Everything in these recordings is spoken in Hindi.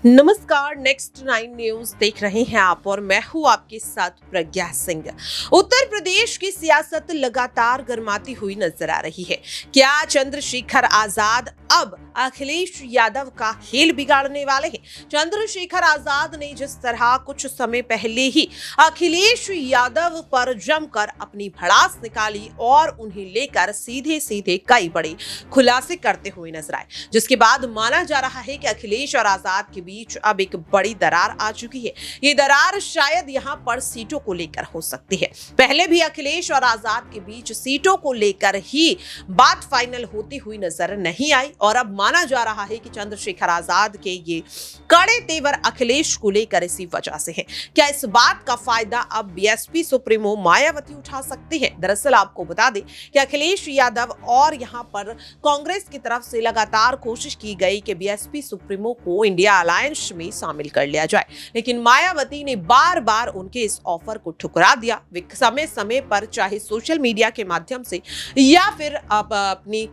नमस्कार, नेक्स्ट 9 न्यूज देख रहे हैं आप और मैं हूं आपके साथ प्रज्ञा सिंह। उत्तर प्रदेश की सियासत लगातार गर्माती हुई नजर आ रही है। क्या चंद्रशेखर आजाद अब अखिलेश यादव का खेल बिगाड़ने वाले हैं? चंद्रशेखर आजाद ने जिस तरह कुछ समय पहले ही अखिलेश यादव पर जमकर अपनी भड़ास निकाली और उन्हें लेकर सीधे सीधे कई बड़े खुलासे करते हुए नजर आए, जिसके बाद माना जा रहा है कि अखिलेश और आजाद के बीच अब एक बड़ी दरार आ चुकी है। ये दरार शायद यहां पर सीटों को लेकर हो सकती है। पहले भी अखिलेश और आजाद के बीच सीटों को लेकर ही बात फाइनल होती हुई नजर नहीं आई और अब माना जा रहा है कि चंद्रशेखर आजाद के ये कड़े तेवर अखिलेश को लेकर इसी वजह से है। क्या इस बात का फायदा अब बीएसपी सुप्रीमो मायावती उठा सकती है? दरअसल आपको बता दें कि अखिलेश यादव और यहां पर कांग्रेस की तरफ से लगातार कोशिश की गई कि बीएसपी सुप्रीमो को इंडिया अलायंस में शामिल कर लिया जाए, लेकिन मायावती ने बार बार उनके इस ऑफर को ठुकरा दिया। वे समय समय पर चाहे सोशल मीडिया के माध्यम से या फिर अपनी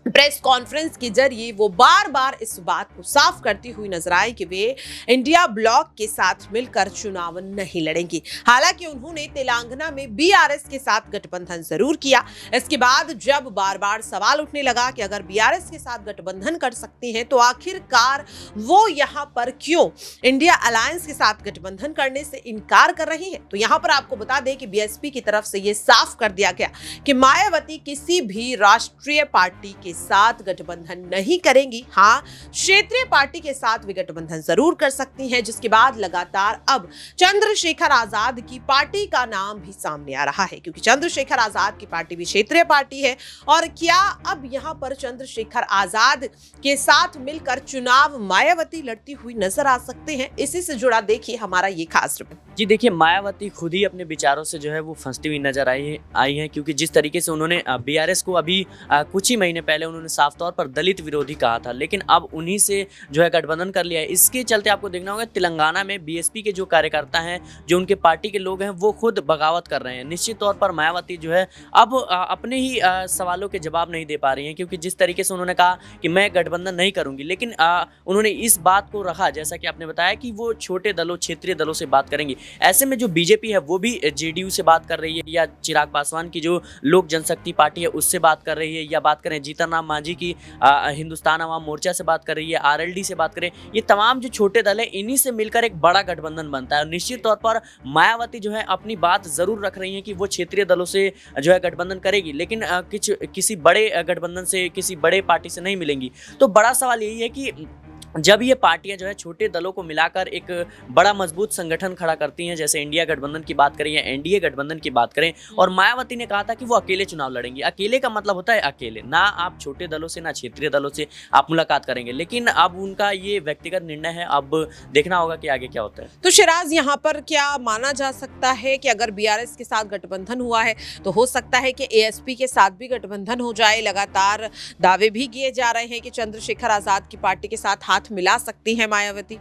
प्रेस कॉन्फ्रेंस के जरिए वो बार बार इस बात को साफ करती हुई नजर आई कि वे इंडिया ब्लॉक के साथ मिलकर चुनाव नहीं लड़ेंगी। हालांकि उन्होंने तेलंगाना में बीआरएस के साथ गठबंधन जरूर किया। इसके बाद जब बार बार सवाल उठने लगा कि अगर बीआरएस के साथ गठबंधन कर सकती हैं तो आखिरकार वो यहाँ पर क्यों इंडिया अलायंस के साथ गठबंधन करने से इनकार कर रही है, तो यहाँ पर आपको बता दें कि बीएसपी की तरफ से ये साफ कर दिया गया कि मायावती किसी भी राष्ट्रीय पार्टी के साथ गठबंधन नहीं करेंगी। हाँ, क्षेत्रीय पार्टी के साथ वे गठबंधन जरूर कर सकती हैं, जिसके बाद लगातार अब चंद्रशेखर आजाद की पार्टी का नाम भी सामने आ रहा है, क्योंकि चंद्रशेखर आजाद की पार्टी भी क्षेत्रीय पार्टी है। और क्या अब यहां पर चंद्रशेखर आजाद के साथ मिलकर चुनाव मायावती लड़ती हुई नजर आ सकते हैं? इसी से जुड़ा देखिए हमारा ये खास रिपोर्ट। जी देखिए, मायावती खुद ही अपने विचारों से जो है वो फंसती हुई नजर आई है, क्योंकि जिस तरीके से उन्होंने बीआरएस को अभी कुछ ही महीने पहले उन्होंने साफ तौर पर दलित विरोधी कहा था, लेकिन अब उन्हीं से जो है गठबंधन कर लिया है। इसके चलते आपको देखना होगा तेलंगाना में बीएसपी के जो कार्यकर्ता हैं, जो उनके पार्टी के लोग हैं, वो खुद बगावत कर रहे हैं। निश्चित तौर पर मायावती जो है अब अपने ही सवालों के जवाब नहीं दे पा रही हैं, क्योंकि जिस तरीके से उन्होंने कहा कि मैं गठबंधन नहीं करूंगी, लेकिन उन्होंने इस बात को रखा, जैसा कि आपने बताया, कि वो छोटे दलों, क्षेत्रीय दलों से बात करेंगी। ऐसे में जो बीजेपी है वो भी जेडीयू से बात कर रही है, या चिराग पासवान की जो लोक जनशक्ति पार्टी है उससे बात कर रही है, या बात करें जीतन राम मांझी की हिंदुस्तान अवाम मोर्चा से बात कर रही है, आरएलडी से बात करें। ये तमाम जो छोटे दल है, इन्हीं से मिलकर एक बड़ा गठबंधन बनता है। और निश्चित तौर पर मायावती जो है अपनी बात जरूर रख रही है कि वो क्षेत्रीय दलों से जो है गठबंधन करेगी, लेकिन किसी बड़े गठबंधन से, किसी बड़े पार्टी से नहीं मिलेंगी। तो बड़ा सवाल यही है कि जब ये पार्टियां जो है छोटे दलों को मिलाकर एक बड़ा मजबूत संगठन खड़ा करती हैं, जैसे इंडिया गठबंधन की बात करें या एनडीए गठबंधन की बात करें, और मायावती ने कहा था कि वो अकेले चुनाव लड़ेंगी। अकेले का मतलब होता है अकेले, ना आप छोटे दलों से ना क्षेत्रीय दलों से आप मुलाकात करेंगे, लेकिन अब उनका ये व्यक्तिगत निर्णय है। अब देखना होगा कि आगे क्या होता है। तो शिराज, यहाँ पर क्या माना जा सकता है कि अगर बीआरएस के साथ गठबंधन हुआ है तो हो सकता है कि एएसपी के साथ भी गठबंधन हो जाए? लगातार दावे भी किए जा रहे हैं कि चंद्रशेखर आजाद की पार्टी के साथ हाथ मिला सकती है मायावती।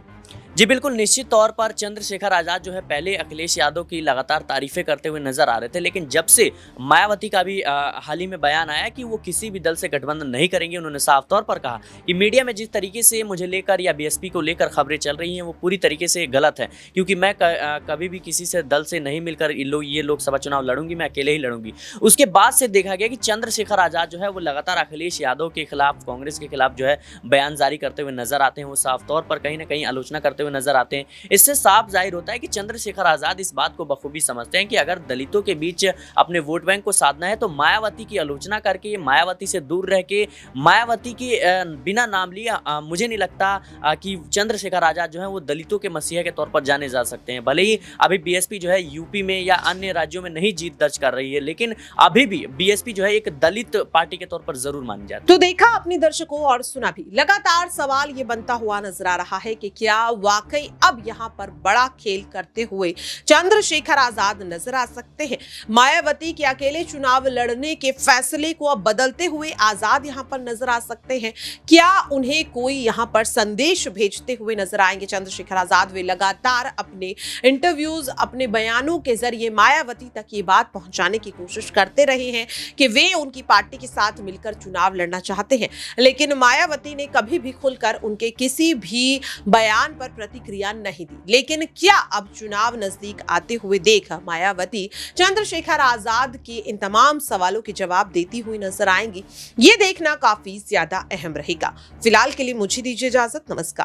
जी बिल्कुल, निश्चित तौर पर चंद्रशेखर आजाद जो है पहले अखिलेश यादव की लगातार तारीफें करते हुए नजर आ रहे थे, लेकिन जब से मायावती का भी हाल ही में बयान आया कि वो किसी भी दल से गठबंधन नहीं करेंगे, उन्होंने साफ तौर पर कहा कि मीडिया में जिस तरीके से मुझे लेकर या बीएसपी को लेकर खबरें चल रही हैं वो पूरी तरीके से गलत है, क्योंकि मैं कभी भी किसी से दल से नहीं मिलकर ये लोकसभा चुनाव लड़ूंगी, मैं अकेले ही लड़ूंगी। उसके बाद से देखा गया कि चंद्रशेखर आजाद जो है वो लगातार अखिलेश यादव के खिलाफ, कांग्रेस के खिलाफ जो है बयान जारी करते हुए नजर आते हैं। वो साफ तौर पर कहीं ना कहीं आलोचना करते हुए नजर आते हैं। इससे साफ जाहिर होता है कि चंद्रशेखर आजाद इस बात को बखूबी समझते हैं कि अगर दलितों के बीच अपने वोट बैंक को साधना है तो मायावती की आलोचना करके, मायावती से दूर रह के, मायावती के बिना नाम लिए मुझे नहीं लगता कि चंद्रशेखर आजाद जो है वो दलितों के मसीहा के तौर पर जाने जा सकते हैं। भले ही अभी बीएसपी जो है यूपी में या अन्य राज्यों में नहीं जीत दर्ज कर रही है, लेकिन अभी भी बीएसपी जो है एक दलित पार्टी के तौर पर जरूर मानी जाती है। तो देखा अपने दर्शकों और सुना भी, लगातार सवाल ये बनता हुआ नजर आ रहा है कि क्या वाकई अब यहाँ पर बड़ा खेल करते हुए चंद्रशेखर आजाद नजर आ सकते हैं। मायावती के अकेले चुनाव लड़ने के फैसले को अब बदलते हुए आजाद यहाँ पर नजर आ सकते हैं। क्या उन्हें कोई यहाँ पर संदेश भेजते हुए नजर आएंगे चंद्रशेखर आजाद? वे लगातार अपने इंटरव्यूज, अपने बयानों के जरिए मायावती तक ये बात पहुंचाने की कोशिश करते रहे हैं कि वे उनकी पार्टी के साथ मिलकर चुनाव लड़ना चाहते हैं, लेकिन मायावती ने कभी भी खुलकर उनके किसी भी बयान पर प्रतिक्रिया नहीं दी। लेकिन क्या अब चुनाव नजदीक आते हुए देख मायावती चंद्रशेखर आजाद के इन तमाम सवालों के जवाब देती हुई नजर आएंगी? ये देखना काफी ज्यादा अहम रहेगा। फिलहाल के लिए मुझे दीजिए इजाजत। नमस्कार।